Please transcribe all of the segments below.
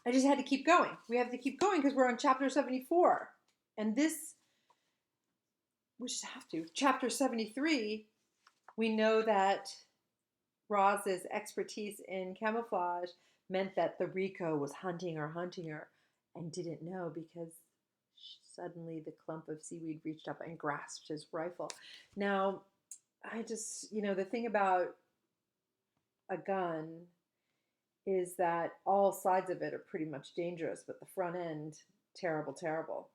I just had to keep going. We have to keep going because we're on chapter 74. And this, we just have to. Chapter 73, we know that Roz's expertise in camouflage meant that the Rico was hunting her and didn't know because suddenly the clump of seaweed reached up and grasped his rifle. Now, the thing about a gun is that all sides of it are pretty much dangerous, but the front end, terrible, terrible.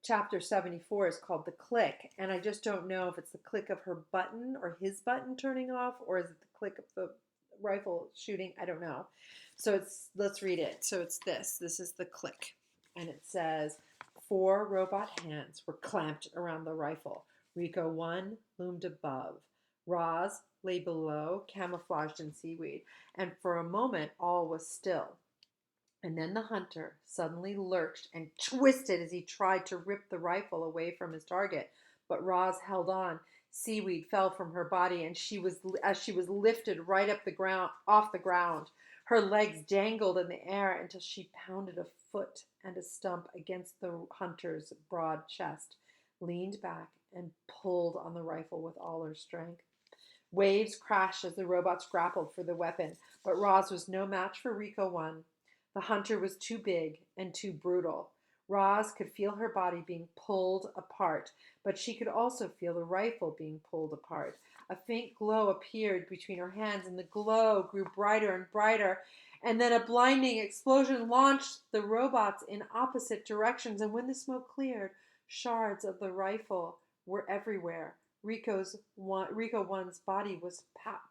Chapter 74 is called The Click, and I just don't know if it's the click of her button or his button turning off, or is it the click of the rifle shooting? I don't know. So let's read it. So it's this. This is The Click, and it says, 4 robot hands were clamped around the rifle. Rico 1 loomed above. Roz lay below, camouflaged in seaweed, and for a moment all was still. And then the hunter suddenly lurched and twisted as he tried to rip the rifle away from his target. But Roz held on. Seaweed fell from her body, and as she was lifted right up the ground, off the ground. Her legs dangled in the air until she pounded a foot and a stump against the hunter's broad chest, leaned back, and pulled on the rifle with all her strength. Waves crashed as the robots grappled for the weapon, but Roz was no match for Rico 1. The hunter was too big and too brutal. Roz could feel her body being pulled apart, but she could also feel the rifle being pulled apart. A faint glow appeared between her hands, and the glow grew brighter and brighter. And then a blinding explosion launched the robots in opposite directions, and when the smoke cleared, shards of the rifle were everywhere. Rico 1's body was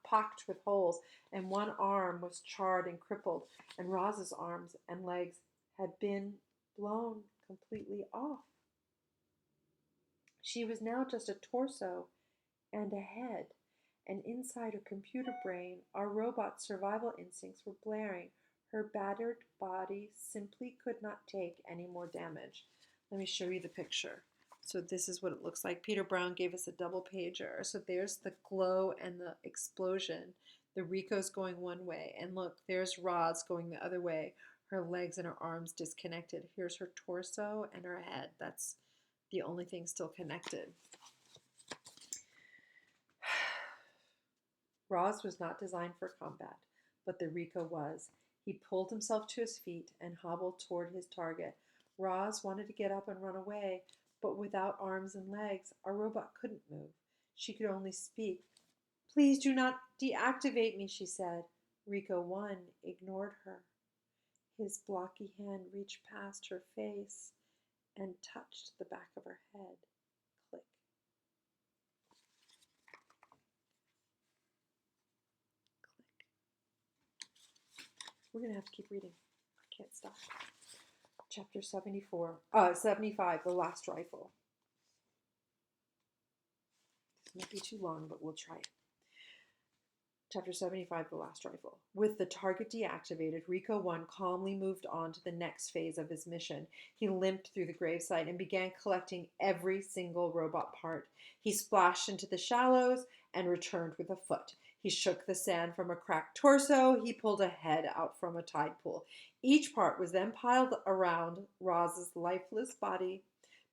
pocked with holes, and one arm was charred and crippled, and Roz's arms and legs had been blown completely off. She was now just a torso and a head, and inside her computer brain, our robot survival instincts were blaring. Her battered body simply could not take any more damage. Let me show you the picture. So this is what it looks like. Peter Brown gave us a double pager. So there's the glow and the explosion. The Rico's going one way. And look, there's Roz going the other way. Her legs and her arms disconnected. Here's her torso and her head. That's the only thing still connected. Roz was not designed for combat, but the Rico was. He pulled himself to his feet and hobbled toward his target. Roz wanted to get up and run away, but without arms and legs, our robot couldn't move. She could only speak. "Please do not deactivate me," she said. Rico 1 ignored her. His blocky hand reached past her face and touched the back of her head. Click. Click. We're going to have to keep reading. I can't stop. Chapter 75, The Last Rifle. This might be too long, but we'll try it. Chapter 75, The Last Rifle. With the target deactivated, Rico 1 calmly moved on to the next phase of his mission. He limped through the gravesite and began collecting every single robot part. He splashed into the shallows and returned with a foot. He shook the sand from a cracked torso. He pulled a head out from a tide pool. Each part was then piled around Roz's lifeless body.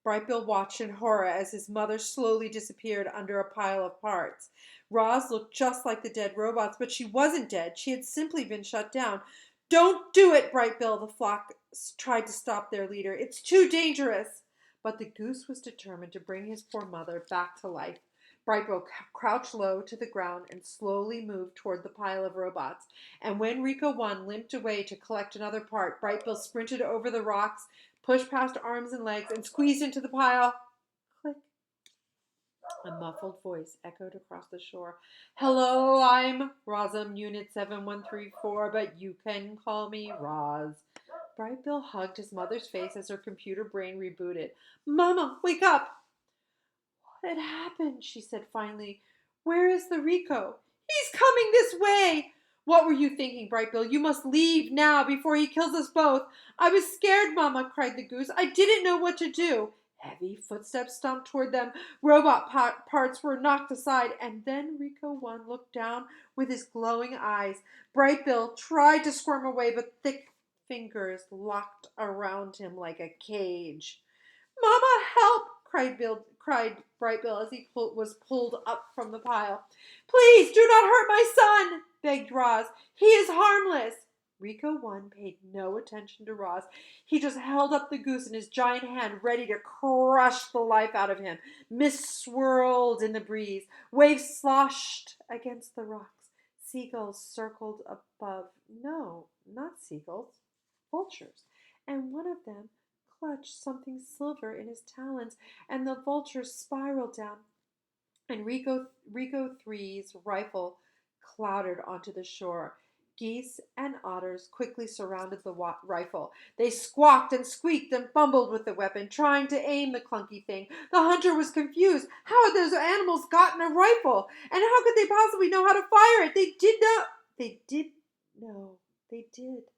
Brightbill watched in horror as his mother slowly disappeared under a pile of parts. Roz looked just like the dead robots, but she wasn't dead. She had simply been shut down. "Don't do it, Brightbill," the flock tried to stop their leader. "It's too dangerous." But the goose was determined to bring his poor mother back to life. Brightbill crouched low to the ground and slowly moved toward the pile of robots. And when Rico 1 limped away to collect another part, Brightbill sprinted over the rocks, pushed past arms and legs, and squeezed into the pile. Click. A muffled voice echoed across the shore. "Hello, I'm Rosum Unit 7134, but you can call me Roz." Brightbill hugged his mother's face as her computer brain rebooted. "Mama, wake up!" "What happened?" she said finally. "Where is the Rico?" "He's coming this way." "What were you thinking, Brightbill? You must leave now before he kills us both." "I was scared, Mama," cried the goose. "I didn't know what to do." Heavy footsteps stomped toward them. Robot parts were knocked aside, and then Rico 1 looked down with his glowing eyes. Brightbill tried to squirm away, but thick fingers locked around him like a cage. "Mama, help!" cried Bright Bill as he was pulled up from the pile. "Please do not hurt my son," begged Roz. "He is harmless." Rico 1 paid no attention to Roz. He just held up the goose in his giant hand, ready to crush the life out of him. Mist swirled in the breeze. Waves sloshed against the rocks. Seagulls circled above. No, not seagulls. Vultures. And one of them clutched something silver in his talons, and the vulture spiraled down. And Rico 3's rifle clattered onto the shore. Geese and otters quickly surrounded the rifle. They squawked and squeaked and fumbled with the weapon, trying to aim the clunky thing. The hunter was confused. How had those animals gotten a rifle? And how could they possibly know how to fire it? They did know. They did.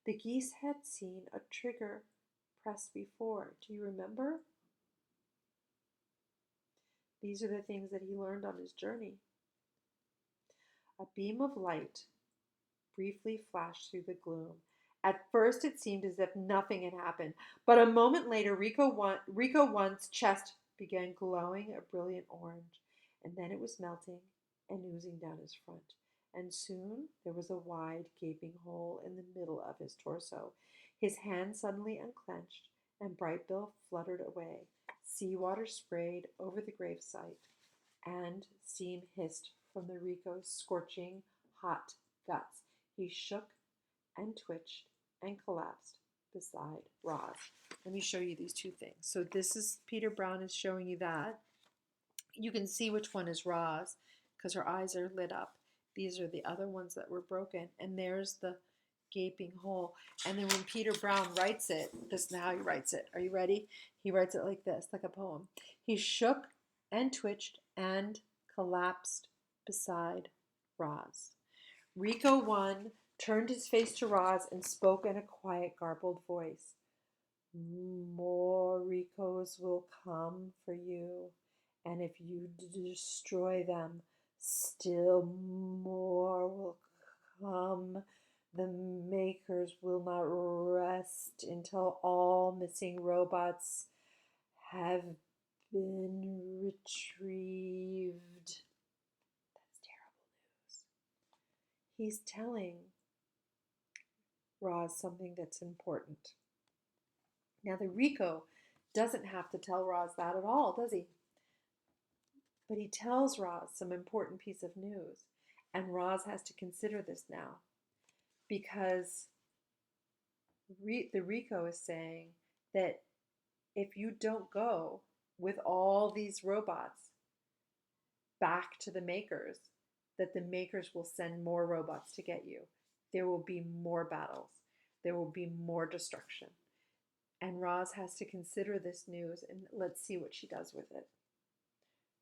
The geese had seen a trigger pressed before. Do you remember? These are the things that he learned on his journey. A beam of light briefly flashed through the gloom. At first it seemed as if nothing had happened, but a moment later Rico 1's chest began glowing a brilliant orange, and then it was melting and oozing down his front. And soon there was a wide gaping hole in the middle of his torso. His hand suddenly unclenched, and Bright Bill fluttered away. Seawater sprayed over the gravesite, and steam hissed from the Rico's scorching, hot guts. He shook and twitched and collapsed beside Roz. Let me show you these two things. So this is Peter Brown is showing you that. You can see which one is Roz because her eyes are lit up. These are the other ones that were broken. And there's the gaping hole. And then when Peter Brown writes it, this is how he writes it. Are you ready? He writes it like this, like a poem. He shook and twitched and collapsed beside Roz. Rico 1 turned his face to Roz and spoke in a quiet, garbled voice. "More Ricos will come for you, and if you destroy them, still more will come. The makers will not rest until all missing robots have been retrieved." That's terrible news. He's telling Roz something that's important. Now, the Rico doesn't have to tell Roz that at all, does he? But he tells Roz some important piece of news. And Roz has to consider this now. Because the Rico is saying that if you don't go with all these robots back to the makers, that the makers will send more robots to get you. There will be more battles. There will be more destruction. And Roz has to consider this news, and let's see what she does with it.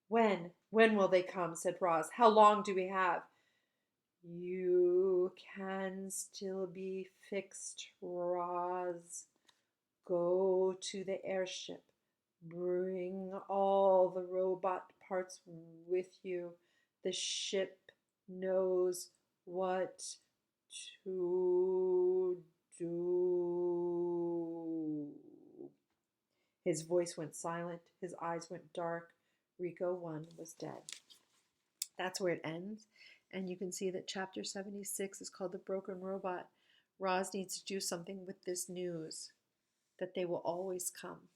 When will they come? Said Roz. How long do we have? You can still be fixed, Roz. Go to the airship. Bring all the robot parts with you. The ship knows what to do. His voice went silent. His eyes went dark. Rico 1 was dead. That's where it ends. And you can see that chapter 76 is called The Broken Robot. Roz needs to do something with this news that they will always come.